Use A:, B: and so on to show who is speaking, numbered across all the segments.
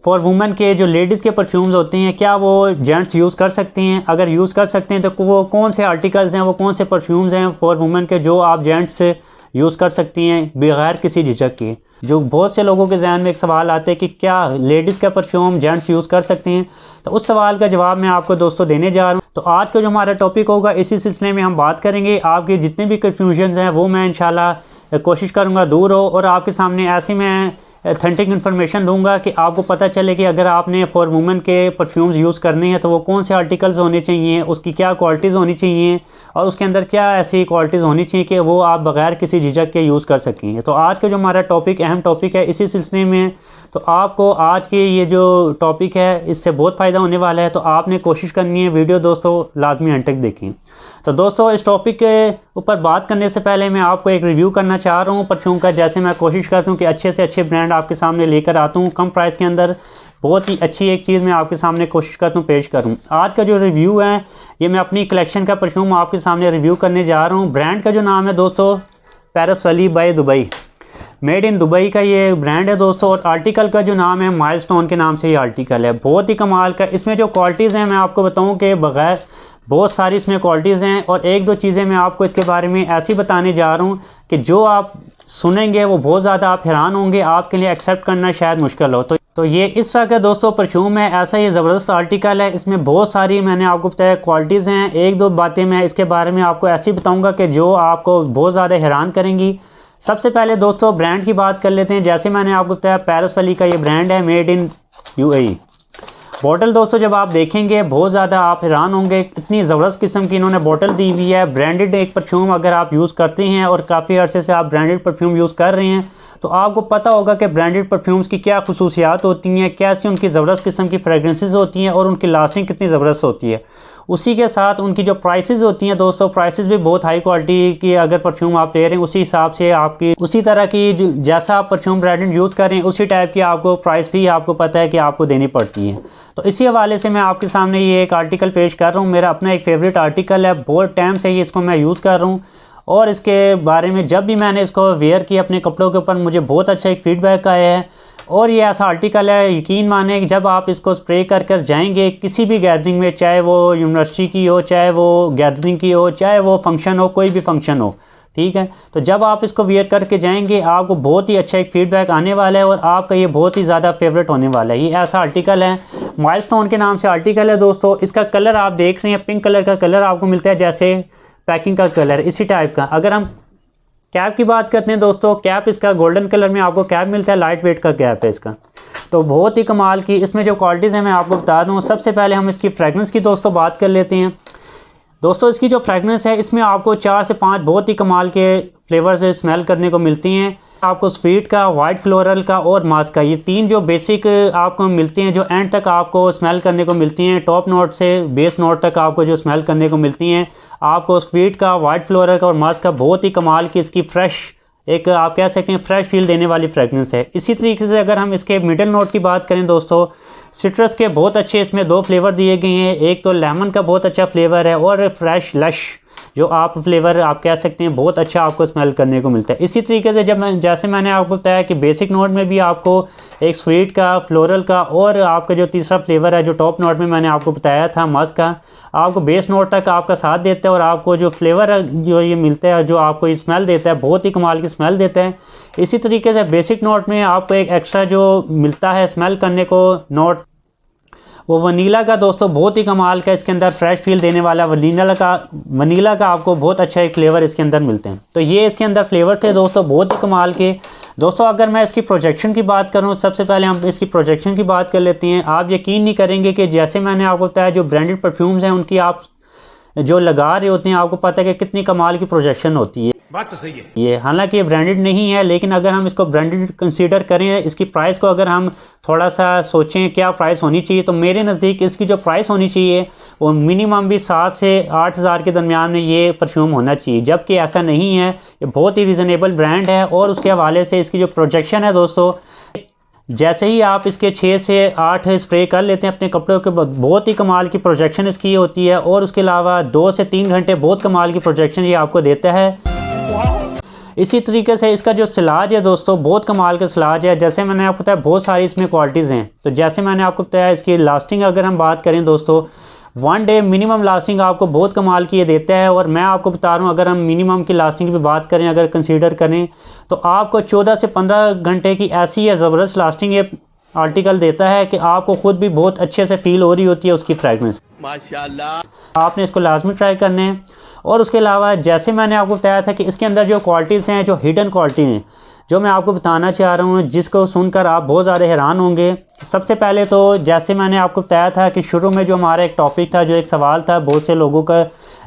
A: For women के जो ladies के परफ्यूम्स होते हैं, क्या वो जेंट्स यूज़ कर सकते हैं? अगर यूज़ कर सकते हैं तो वो कौन से आर्टिकल्स हैं, वो कौन से परफ्यूम्स हैं फॉर वुमेन के जो आप जेंट्स यूज़ कर सकती हैं बगैर किसी झिझक के? जो बहुत से लोगों के जहन में एक सवाल आता है कि क्या लेडीज़ का परफ्यूम जेंट्स यूज़ कर सकते हैं, तो उस सवाल का जवाब मैं आपको दोस्तों देने जा रहा हूँ। तो आज का जो हमारा टॉपिक होगा, इसी सिलसिले में हम बात करेंगे। आपके जितने भी कन्फ्यूजन्स हैं वो मैं इंशाल्लाह कोशिश करूँगा दूर हो, और आपके सामने ऐसी मैं ऑथेंटिक इन्फॉर्मेशन दूंगा कि आपको पता चले कि अगर आपने फॉर वुमेन के परफ्यूम्स यूज़ करने हैं तो वो कौन से आर्टिकल्स होने चाहिए, उसकी क्या क्वालिटीज़ होनी चाहिए, और उसके अंदर क्या ऐसी क्वालिटीज़ होनी चाहिए कि वो आप बगैर किसी झिझक के यूज़ कर सकें। तो आज का जो हमारा टॉपिक अहम टॉपिक है इसी सिलसिले में, तो आपको आज के ये जो टॉपिक है इससे बहुत फ़ायदा होने वाला है। तो आपने कोशिश करनी है वीडियो दोस्तों लाजमी अंत तक देखें। तो दोस्तों इस टॉपिक के ऊपर बात करने से पहले मैं आपको एक रिव्यू करना चाह रहा हूँ परफ्यूम का। जैसे मैं कोशिश करता हूँ कि अच्छे से अच्छे ब्रांड आपके सामने लेकर आता हूँ कम प्राइस के अंदर, बहुत ही अच्छी एक चीज़ मैं आपके सामने कोशिश करता हूँ पेश करूँ। आज का जो रिव्यू है ये मैं अपनी कलेक्शन का परफ्यूम आपके सामने रिव्यू करने जा रहा हूँ। ब्रांड का जो नाम है दोस्तों Paris valley by Dubai, made in Dubai का ये ब्रांड है दोस्तों। और आर्टिकल का जो नाम है माइलस्टोन के नाम से ये आर्टिकल है, बहुत ही कमाल का। इसमें जो क्वालिटीज़ हैं मैं आपको बताऊँ कि बगैर बहुत सारी इसमें क्वालिटीज़ हैं, और एक दो चीज़ें मैं आपको इसके बारे में ऐसी बताने जा रहा हूँ कि जो आप सुनेंगे वो बहुत ज़्यादा आप हैरान होंगे, आपके लिए एक्सेप्ट करना शायद मुश्किल हो। तो ये इस तरह का दोस्तों परफ्यूम है, ऐसा ही ज़बरदस्त आर्टिकल है। इसमें बहुत सारी मैंने आपको बताया क्वालिटीज़ हैं। एक दो बातें मैं इसके बारे में आपको ऐसी बताऊँगा कि जो आपको बहुत ज़्यादा हैरान करेंगी। सबसे पहले दोस्तों ब्रांड की बात कर लेते हैं। जैसे मैंने आपको बताया पेरिस वैली का ये ब्रांड है, मेड इन UAE। बॉटल दोस्तों जब आप देखेंगे बहुत ज़्यादा आप हैरान होंगे, इतनी ज़बरदस्त किस्म की इन्होंने बॉटल दी हुई है। ब्रांडेड एक परफ्यूम अगर आप यूज़ करते हैं और काफ़ी अरसे से आप ब्रांडेड परफ्यूम यूज़ कर रहे हैं तो आपको पता होगा कि ब्रांडेड परफ्यूम्स की क्या खुसूसियात होती हैं, कैसी उनकी ज़बरदस्त किस्म की फ्रेगरेंसेस होती हैं और उनकी लास्टिंग कितनी ज़बरदस्त होती है। उसी के साथ उनकी जो प्राइसेस होती हैं दोस्तों, प्राइसेस भी बहुत हाई क्वालिटी की अगर परफ्यूम आप ले रहे हैं उसी हिसाब से आपकी उसी तरह की जैसा आप परफ्यूम ब्रांडेड यूज़ कर रहे हैं उसी टाइप की आपको प्राइस भी आपको पता है कि आपको देनी पड़ती है। तो इसी हवाले से मैं आपके सामने ये एक आर्टिकल पेश कर रहा हूँ। मेरा अपना एक फेवरेट आर्टिकल है, बहुत टाइम से ही इसको मैं यूज़ कर रहा हूँ, और इसके बारे में जब भी मैंने इसको वेयर किया अपने कपड़ों के ऊपर मुझे बहुत अच्छा एक फ़ीडबैक आया है। और ये ऐसा आर्टिकल है, यकीन माने कि जब आप इसको स्प्रे कर कर जाएंगे किसी भी गैदरिंग में, चाहे वो यूनिवर्सिटी की हो, चाहे वो गैदरिंग की हो, चाहे वो फंक्शन हो, कोई भी फंक्शन हो, ठीक है, तो जब आप इसको वेयर करके जाएंगे आपको बहुत ही अच्छा एक फ़ीडबैक आने वाला है और आपका ये बहुत ही ज़्यादा फेवरेट होने वाला है। ये ऐसा आर्टिकल है, माइलस्टोन के नाम से आर्टिकल है दोस्तों। इसका कलर आप देख रहे हैं, पिंक कलर का कलर आपको मिलता है, जैसे पैकिंग का कलर इसी टाइप का। अगर हम कैप की बात करते हैं दोस्तों, कैप इसका गोल्डन कलर में आपको कैप मिलता है, लाइट वेट का कैप है इसका, तो बहुत ही कमाल की। इसमें जो क्वालिटीज़ हैं मैं आपको बता दूँ। सबसे पहले हम इसकी फ्रेगनेंस की दोस्तों बात कर लेते हैं। दोस्तों इसकी जो फ्रेगनेंस है इसमें आपको 4 से 5 बहुत ही कमाल के फ्लेवर्स स्मेल करने को मिलती हैं। आपको स्वीट का, वाइट फ्लोरल का और मास्क का, ये 3 जो बेसिक आपको मिलती हैं, जो एंड तक आपको स्मेल करने को मिलती हैं, टॉप नोट से बेस नोट तक आपको जो स्मेल करने को मिलती हैं। आपको स्वीट का, वाइट फ्लोरल का और मास्क का बहुत ही कमाल की इसकी फ्रेश एक आप कह सकते हैं फ्रेश फील देने वाली फ्रेगनेंस है। इसी तरीके से अगर हम इसके मिडल नोट की बात करें दोस्तों, सिट्रस के बहुत अच्छे इसमें 2 फ्लेवर दिए गए हैं। एक तो लेमन का बहुत अच्छा फ्लेवर है और फ्रेश लश जो आप फ्लेवर आप कह सकते हैं बहुत अच्छा आपको स्मेल करने को मिलता है। इसी तरीके से जैसे मैंने आपको बताया कि बेसिक नोट में भी आपको एक स्वीट का, फ्लोरल का और आपका जो तीसरा फ्लेवर है जो टॉप नोट में मैंने आपको बताया था मस्क का, आपको बेस नोट तक आपका साथ देता है। और आपको जो फ्लेवर जो ये मिलता है, जो आपको ये स्मेल देता है, बहुत ही कमाल की स्मेल देता है। इसी तरीके से बेसिक नोट में आपको एक एक्स्ट्रा जो मिलता है स्मेल करने को नोट, वो वनीला का दोस्तों बहुत ही कमाल का, इसके अंदर फ्रेश फील देने वाला वनीला का आपको बहुत अच्छा एक फ्लेवर इसके अंदर मिलते हैं। तो ये इसके अंदर फ्लेवर थे दोस्तों बहुत ही कमाल के। दोस्तों अगर मैं इसकी प्रोजेक्शन की बात करूं, सबसे पहले हम इसकी प्रोजेक्शन की बात कर लेते हैं। आप यकीन नहीं करेंगे कि जैसे मैंने आपको बताया जो ब्रांडेड परफ्यूम्स हैं उनकी आप जो लगा रहे होते हैं आपको पता है कि कितनी कमाल की प्रोजेक्शन होती है।
B: बात तो सही है।
A: ये हालांकि ये ब्रांडेड नहीं है, लेकिन अगर हम इसको ब्रांडेड कंसीडर करें, इसकी प्राइस को अगर हम थोड़ा सा सोचें क्या प्राइस होनी चाहिए, तो मेरे नज़दीक इसकी जो प्राइस होनी चाहिए वो मिनिमम भी 7 से 8 हज़ार के दरमियान में ये परफ्यूम होना चाहिए, जबकि ऐसा नहीं है। ये बहुत ही रिजनेबल ब्रांड है। और उसके हवाले से इसकी जो प्रोजेक्शन है दोस्तों, जैसे ही आप इसके 6 से 8 स्प्रे कर लेते हैं अपने कपड़ों के, बहुत ही कमाल की प्रोजेक्शन इसकी होती है। और उसके अलावा 2 से 3 घंटे बहुत कमाल की प्रोजेक्शन ये आपको देता है। इसी तरीके से इसका जो सिलाज है दोस्तों, बहुत कमाल का सिलाज है। जैसे मैंने आपको बताया बहुत सारी इसमें क्वालिटीज़ हैं। तो जैसे मैंने आपको बताया इसकी लास्टिंग अगर हम बात करें दोस्तों, 1 डे मिनिमम लास्टिंग आपको बहुत कमाल की ये देता है। और मैं आपको बता रहा हूँ, अगर हम मिनिमम की लास्टिंग की बात करें, अगर कंसीडर करें, तो आपको 14 से 15 घंटे की ऐसी है ज़बरदस्त लास्टिंग ये आर्टिकल देता है कि आपको ख़ुद भी बहुत अच्छे से फील हो रही होती है उसकी फ्रेगनेंस। माशाल्लाह, आपने इसको लाजमी ट्राई करने हैं। और उसके अलावा जैसे मैंने आपको बताया था कि इसके अंदर जो क्वालिटीज़ हैं, जो हिडन क्वालिटी हैं, जो मैं आपको बताना चाह रहा हूँ, जिसको सुनकर आप बहुत ज़्यादा हैरान होंगे। सबसे पहले तो जैसे मैंने आपको बताया था कि शुरू में जो हमारा एक टॉपिक था, जो एक सवाल था बहुत से लोगों का,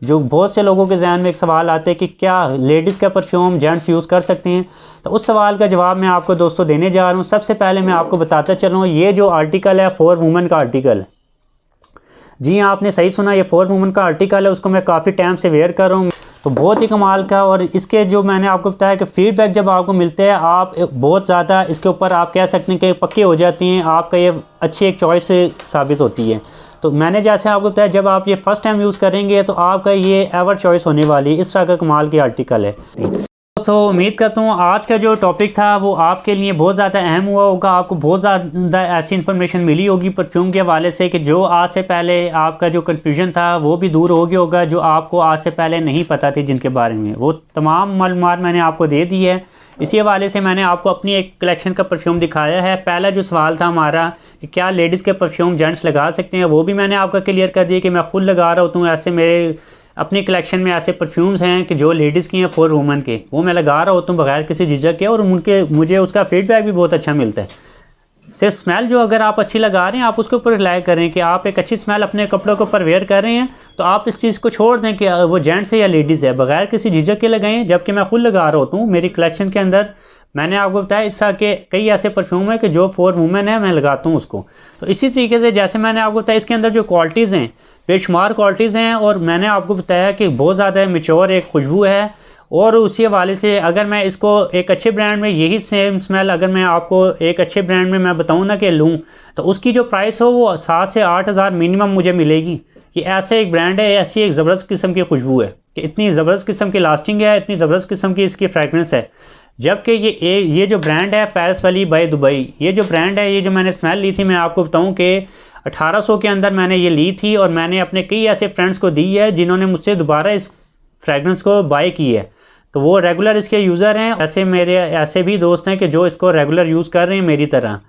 A: जो बहुत से लोगों के जहन में एक सवाल आते हैं कि क्या लेडीज़ का परफ्यूम जेंट्स यूज़ कर सकते हैं। तो उस सवाल का जवाब मैं आपको दोस्तों देने जा रहा हूँ। सबसे पहले मैं आपको बताता चलूँ, ये जो आर्टिकल है फॉर वुमेन का आर्टिकल, जी हाँ, आपने सही सुना, ये फॉर वुमेन का आर्टिकल है। उसको मैं काफ़ी टाइम से वेयर कर रहा हूँ, तो बहुत ही कमाल का। और इसके जो मैंने आपको बताया कि फ़ीडबैक जब आपको मिलते हैं, आप बहुत ज़्यादा इसके ऊपर आप कह सकते हैं कि पक्के हो जाती हैं, आपका ये अच्छी एक चॉइस साबित होती है। तो मैंने जैसे आपको बताया, जब आप ये फ़र्स्ट टाइम यूज़ करेंगे तो आपका ये एवर चॉइस होने वाली, इस तरह का कमाल की आर्टिकल है। तो उम्मीद करता हूँ आज का जो टॉपिक था वो आपके लिए बहुत ज़्यादा अहम हुआ होगा। आपको बहुत ज़्यादा ऐसी इन्फॉर्मेशन मिली होगी परफ्यूम के हवाले से कि जो आज से पहले आपका जो कन्फ्यूजन था वो भी दूर हो गया होगा। जो आपको आज से पहले नहीं पता थी जिनके बारे में, वो तमाम मालूमात मैंने आपको दे दी है। इसी हवाले से मैंने आपको अपनी एक कलेक्शन का परफ्यूम दिखाया है। पहला जो सवाल था हमारा कि क्या लेडीज़ के परफ्यूम जेंट्स लगा सकते हैं, वो भी मैंने आपका क्लियर कर दिया कि मैं खुद लगा रहा हूँ। ऐसे मेरे अपनी कलेक्शन में ऐसे परफ्यूम्स हैं कि जो लेडीज़ की हैं फॉर वुमेन के, वो मैं लगा रहा होता हूँ बगैर किसी झिझक के, और मुझे उसका फीडबैक भी बहुत अच्छा मिलता है। सिर्फ स्मेल जो अगर आप अच्छी लगा रहे हैं, आप उसके ऊपर रिलाई करें कि आप एक अच्छी स्मेल अपने कपड़ों के ऊपर वेयर कर रहे हैं, तो आप इस चीज़ को छोड़ दें कि वो जेंट्स है या लेडीज़ है, बगैर किसी झिझक के लगाएं। जबकि मैं खुद लगा रहा होता हूँ, मेरी कलेक्शन के अंदर मैंने आपको बताया इस तरह के कई ऐसे परफ्यूम है कि जो फॉर वुमेन है, मैं लगाता हूँ उसको। तो इसी तरीके से जैसे मैंने आपको बताया, इसके अंदर जो क्वालिटीज़ हैं बेशुमार क्वालिटीज़ हैं, और मैंने आपको बताया कि बहुत ज़्यादा मैच्योर एक खुशबू है। और उसी हवाले से अगर मैं इसको एक अच्छे ब्रांड में, यही सेम स्मेल अगर मैं आपको एक अच्छे ब्रांड में मैं बताऊँ ना कि लूँ, तो उसकी जो प्राइस हो वो 7 से 8 हज़ार मिनिमम मुझे मिलेगी। कि ऐसे एक ब्रांड है, ऐसी एक ज़बरदस्त किस्म की खुशबू है कि इतनी ज़बरदस्त किस्म की लास्टिंग है, इतनी ज़बरदस्त किस्म की इसकी फ्रेगनेंस है। जबकि ये जो ब्रांड है पेरिस वाली बाय दुबई, ये जो ब्रांड है, ये जो मैंने स्मेल ली थी, मैं आपको बताऊं कि 1800 के अंदर मैंने ये ली थी, और मैंने अपने कई ऐसे फ्रेंड्स को दी है जिन्होंने मुझसे दोबारा इस फ्रेगनेंस को बाय की है। तो वो रेगुलर इसके यूज़र हैं। ऐसे मेरे ऐसे भी दोस्त हैं कि जो इसको रेगुलर यूज़ कर रहे हैं मेरी तरह।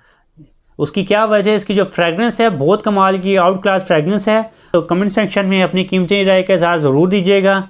A: उसकी क्या वजह है, इसकी जो फ्रेगनेंस है बहुत कमाल की आउट क्लास फ्रेगनेंस है। तो कमेंट सेक्शन में अपनी कीमती राय के साथ ज़रूर दीजिएगा।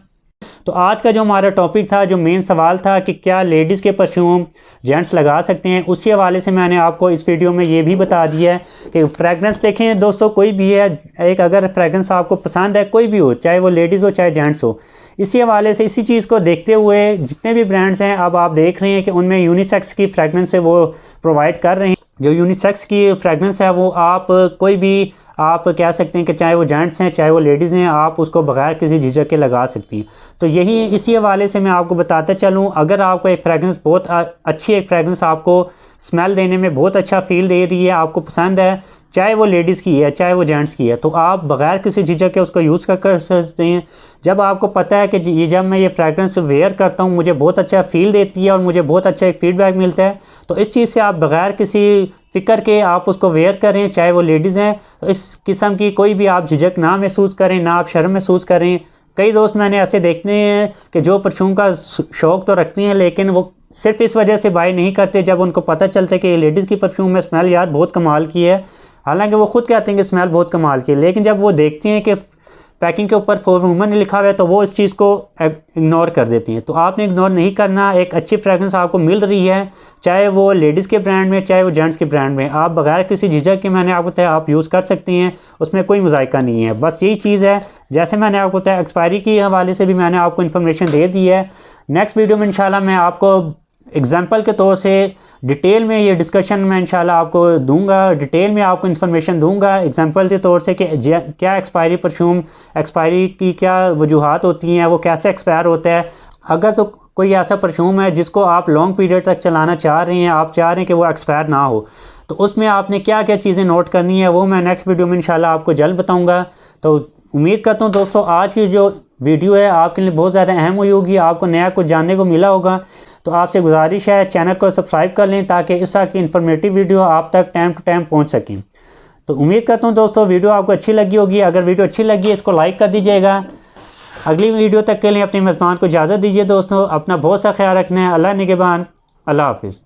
A: तो आज का जो हमारा टॉपिक था, जो मेन सवाल था कि क्या लेडीज़ के परफ्यूम जेंट्स लगा सकते हैं, उसी हवाले से मैंने आपको इस वीडियो में ये भी बता दिया है कि फ्रेगनेंस देखें दोस्तों, कोई भी है, एक अगर फ्रेगनेंस आपको पसंद है, कोई भी हो, चाहे वो लेडीज़ हो चाहे जेंट्स हो, इसी हवाले से इसी चीज़ को देखते हुए जितने भी ब्रांड्स हैं अब आप देख रहे हैं कि उनमें यूनिसेक्स की फ्रेगनेंस है वो प्रोवाइड कर रहे हैं। जो यूनिसेक्स की फ्रेगनेंस है वो आप कोई भी आप कह सकते हैं कि चाहे वो जेंट्स हैं चाहे वो लेडीज़ हैं, आप उसको बगैर किसी झिझक के लगा सकती हैं। तो यही इसी हवाले से मैं आपको बताता चलूँ, अगर आपको एक फ्रेगनेंस बहुत अच्छी एक फ्रेगनेंस आपको स्मेल देने में बहुत अच्छा फील दे रही है, आपको पसंद है, चाहे वो लेडीज़ की है चाहे वो जेंट्स की है, तो आप बगैर किसी झिझक के उसको यूज़ कर सकते हैं। जब आपको पता है कि ये जब मैं ये फ्रेगरेंस वेयर करता हूँ मुझे बहुत अच्छा फील देती है और मुझे बहुत अच्छा एक फ़ीडबैक मिलता है, तो इस चीज़ से आप बगैर किसी फ़िक्र के आप उसको वेयर करें, चाहे वो लेडीज़ हैं, तो इस किस्म की कोई भी आप झिझक ना महसूस करें, ना आप शर्म महसूस करें। कई दोस्त मैंने ऐसे देखते हैं कि जो परफ्यूम का शौक़ तो रखते हैं लेकिन वो सिर्फ इस वजह से बाय नहीं करते जब उनको पता चलता है कि ये लेडीज़ की परफ्यूम में स्मेल यार बहुत कमाल की है, हालांकि वो खुद कहते हैं कि स्मेल बहुत कमाल की है, लेकिन जब वो देखती हैं कि पैकिंग के ऊपर फॉर वुमेन लिखा हुआ है तो वो इस चीज़ को इग्नोर कर देती हैं। तो आपने इग्नोर नहीं करना, एक अच्छी फ्रेगरेंस आपको मिल रही है, चाहे वो लेडीज़ के ब्रांड में चाहे वो जेंट्स के ब्रांड में, आप बगैर किसी झिझक के मैंने आपको बताया आप यूज़ कर सकती हैं, उसमें कोई मुज़ायका नहीं है। बस यही चीज़ है, जैसे मैंने आपको बताया एक्सपायरी के हवाले से भी मैंने आपको इन्फॉर्मेशन दे दी है। नेक्स्ट वीडियो में इंशाल्लाह मैं आपको एग्जाम्पल के तौर से डिटेल में ये डिस्कशन में इंशाल्लाह आपको दूंगा, डिटेल में आपको इन्फॉर्मेशन दूंगा एग्जाम्पल के तौर से कि क्या एक्सपायरी परफ्यूम एक्सपायरी की क्या वजूहात होती हैं, वो कैसे एक्सपायर होता है। अगर तो कोई ऐसा परफ्यूम है जिसको आप लॉन्ग पीरियड तक चलाना चाह रहे हैं, आप चाह रहे हैं कि वो एक्सपायर ना हो, तो उसमें आपने क्या क्या चीज़ें नोट करनी है वो मैं नेक्स्ट वीडियो में इंशाल्लाह आपको जल्द बताऊँगा। तो उम्मीद करता हूँ दोस्तों आज की जो वीडियो है आपके लिए बहुत ज़्यादा अहम हुई होगी, आपको नया कुछ जानने को मिला होगा। तो आपसे गुजारिश है चैनल को सब्सक्राइब कर लें ताकि इस तरह की इन्फॉर्मेटिव वीडियो आप तक टाइम टू टाइम पहुँच सकें। तो उम्मीद करता हूँ दोस्तों वीडियो आपको अच्छी लगी होगी। अगर वीडियो अच्छी लगी इसको लाइक कर दीजिएगा। अगली वीडियो तक के लिए अपने मेज़बान को इजाज़त दीजिए दोस्तों। अपना बहुत सा ख्याल रखना है। अल्लाह निगहबान। अल्लाह हाफिज़।